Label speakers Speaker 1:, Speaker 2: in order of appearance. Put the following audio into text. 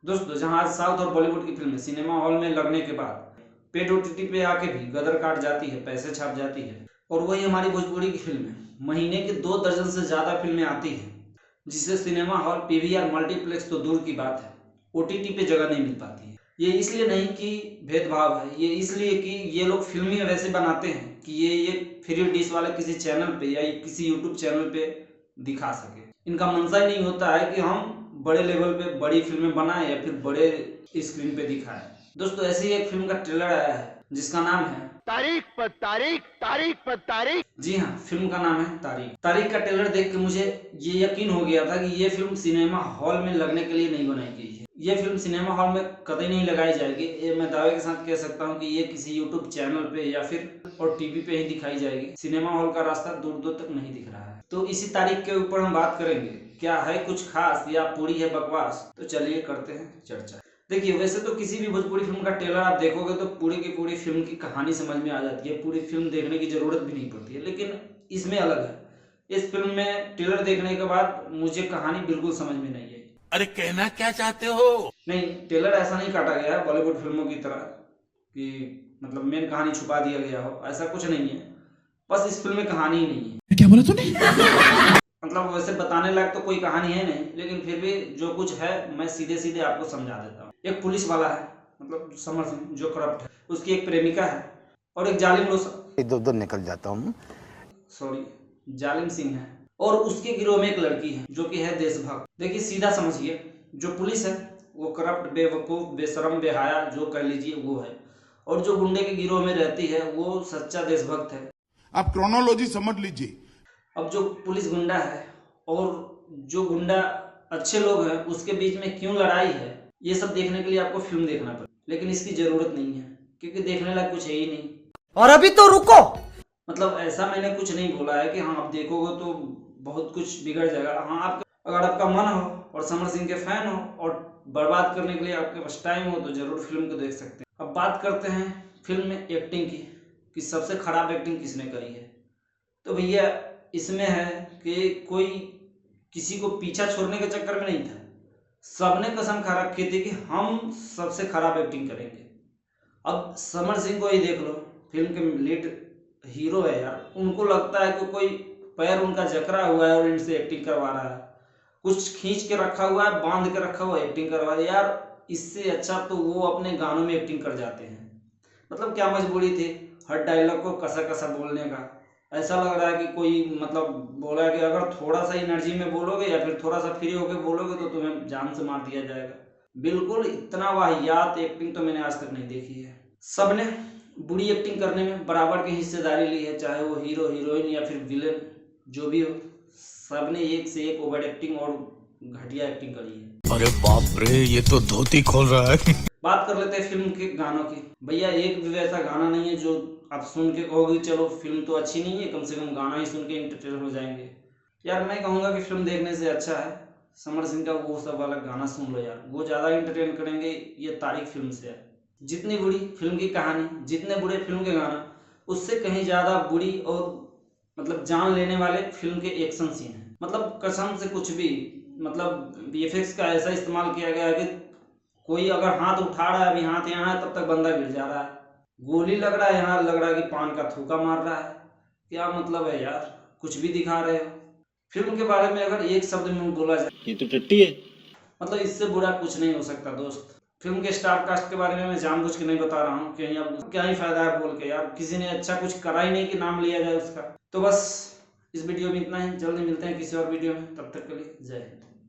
Speaker 1: दोस्तों, जहां आज साउथ और बॉलीवुड की फिल्में सिनेमा हॉल में लगने के बाद पेड ओटीटी पे आके भी गदर काट जाती है, पैसे छाप जाती है, और वही हमारी भोजपुरी की फिल्में महीने के 2 दर्जन से ज्यादा फिल्में आती हैं, जिसे सिनेमा हॉल, पीवीआर, मल्टीप्लेक्स तो दूर की बात है, ओटीटी पे जगह नहीं मिल पाती है। ये इसलिए नहीं कि भेदभाव है, ये इसलिए कि ये लोग फिल्में वैसे बनाते हैं कि ये फ्री डिश वाले किसी चैनल पे या किसी यूट्यूब चैनल पे दिखा सके। इनका मंशा ही नहीं होता है कि हम बड़े लेवल पे बड़ी फिल्में बनाएं या फिर बड़े स्क्रीन पे दिखाएं। दोस्तों, ऐसी एक फिल्म का ट्रेलर आया है जिसका नाम है
Speaker 2: तारीख पर तारीख, तारीख पर तारीख।
Speaker 1: जी हाँ, फिल्म का नाम है तारीख। तारीख का ट्रेलर देख के मुझे ये यकीन हो गया था कि ये फिल्म सिनेमा हॉल में लगने के लिए नहीं बनाई गई है। ये फिल्म सिनेमा हॉल में कतई नहीं लगाई जाएगी। ये मैं दावे के साथ कह सकता हूँ कि ये किसी यूट्यूब चैनल पे या फिर और टीवी पे ही दिखाई जाएगी। सिनेमा हॉल का रास्ता दूर दूर तक नहीं दिख रहा है। तो इसी तारीख के ऊपर हम बात करेंगे। क्या है कुछ खास या पूरी है बकवास? तो चलिए करते हैं चर्चा। देखिए, वैसे तो किसी भी भोजपुरी फिल्म का ट्रेलर आप देखोगे तो पूरी की पूरी फिल्म की कहानी समझ में आ जाती है, पूरी फिल्म देखने की जरूरत भी नहीं पड़ती है। लेकिन इसमें अलग है। इस फिल्म में ट्रेलर देखने के बाद मुझे कहानी बिल्कुल समझ में नहीं आई।
Speaker 2: अरे कहना क्या चाहते हो?
Speaker 1: नहीं, ट्रेलर ऐसा नहीं काटा गया है बॉलीवुड फिल्मों की तरह कि मतलब मेन कहानी छुपा दिया गया हो, ऐसा कुछ नहीं है। बस इस फिल्म में कहानी ही नहीं है।
Speaker 2: क्या बोला तूने?
Speaker 1: मतलब वैसे बताने लायक तो कोई कहानी है नहीं, लेकिन फिर भी जो कुछ है मैं सीधे सीधे आपको समझा देता हूँ। एक पुलिस वाला है, मतलब समर सिंह, जो करप्ट है, उसकी एक प्रेमिका है और एक जालिम
Speaker 2: इधर उधर निकल जाता हूँ।
Speaker 1: जालिम सिंह है, और उसके गिरोह में एक लड़की है जो कि है देशभक्त। देखिए, सीधा समझिए, जो पुलिस है वो करप्ट, बेवकूफ, बेशरम, बेहाया जो कह लीजिए वो है, और जो गुंडे के गिरोह में रहती है वो सच्चा देशभक्त है।
Speaker 3: आप क्रोनोलॉजी समझ लीजिए।
Speaker 1: अब जो पुलिस गुंडा है और जो गुंडा अच्छे लोग हैं उसके बीच में क्यों लड़ाई है, ये सब देखने के लिए आपको फिल्म देखना पड़ेगा। लेकिन इसकी जरूरत नहीं है क्योंकि देखने लायक कुछ है ही नहीं।
Speaker 2: और अभी तो रुको।
Speaker 1: मतलब ऐसा मैंने कुछ नहीं बोला है कि हाँ आप देखोगे तो बहुत कुछ बिगड़ जाएगा। हाँ, आप अगर आपका मन हो और समर सिंह के फैन हो और बर्बाद करने के लिए आपके पास टाइम हो तो जरूर फिल्म को देख सकते हैं। अब बात करते हैं फिल्म में एक्टिंग की कि सबसे खराब एक्टिंग किसने करी है। तो भैया, इसमें है कि कोई किसी को पीछा छोड़ने के चक्कर में नहीं था। सबने कसम खा रखी थी कि हम सबसे खराब एक्टिंग करेंगे। अब समर सिंह को ही देख लो, फिल्म के लीड हीरो है यार, उनको लगता है कि कोई पैर उनका जकड़ा हुआ है और इनसे एक्टिंग करवा रहा है, कुछ खींच के रखा हुआ है, बांध के रखा हुआ है, एक्टिंग करवा रहा है यार। इससे अच्छा तो वो अपने गानों में एक्टिंग कर जाते हैं। मतलब क्या मजबूरी थी हर डायलॉग को कसा कसा बोलने का? ऐसा लग रहा है कि कोई मतलब बोला है कि अगर थोड़ा सा एनर्जी में बोलोगे या फिर थोड़ा सा फ्री होकर बोलोगे तो तुम्हें जान से मार दिया जाएगा। बिल्कुल इतना वाहियात एक्टिंग तो मैंने आज तक नहीं देखी है। सबने बुरी एक्टिंग करने में बराबर की हिस्सेदारी ली है, चाहे वो हीरो, हीरोइन या फिर विलेन जो भी हो। सबने एक से एक ओवर एक्टिंग और घटिया एक्टिंग करी है।
Speaker 2: अरे बाप रे, ये तो धोती खोल रहा है।
Speaker 1: बात कर लेते हैं फिल्म के गानों की। भैया, एक भी वैसा गाना नहीं है जो आप सुन के कहोगे चलो फिल्म तो अच्छी नहीं है, कम से कम गाना ही सुन के इंटरटेन हो जाएंगे। यार मैं कहूँगा कि फिल्म देखने से अच्छा है समर सिंह का वो सब वाला गाना सुन लो यार, वो ज़्यादा इंटरटेन करेंगे। ये तारीख फिल्म से है। जितनी बुरी फिल्म की कहानी, जितने बुरे फिल्म के गाना, उससे कहीं ज़्यादा बुरी और मतलब जान लेने वाले फिल्म के एक्शन सीन हैं। मतलब कसम से कुछ भी, मतलब वीएफएक्स का ऐसा इस्तेमाल किया गया है कि कोई अगर हाथ उठा रहा है, अभी हाथ यहाँ है, तब तक बंदा गिर जा रहा है। गोली लग रहा है, यहाँ लग रहा है कि पान का थूका मार रहा है। क्या मतलब है यार, कुछ भी दिखा रहे हो। फिल्म के बारे में अगर एक शब्द में बोला जाए,
Speaker 2: ये तो टट्टी है।
Speaker 1: मतलब इससे बुरा कुछ नहीं हो सकता दोस्त। फिल्म के स्टार कास्ट के बारे में मैं जानबूझ के नहीं बता रहा हूँ, कहीं अब क्या ही फायदा है बोल के यार, किसी ने अच्छा कुछ करा ही नहीं कि नाम लिया जाए उसका। तो बस इस वीडियो में इतना ही। जल्दी मिलते हैं किसी और वीडियो में, तब तक के लिए जय हिंद।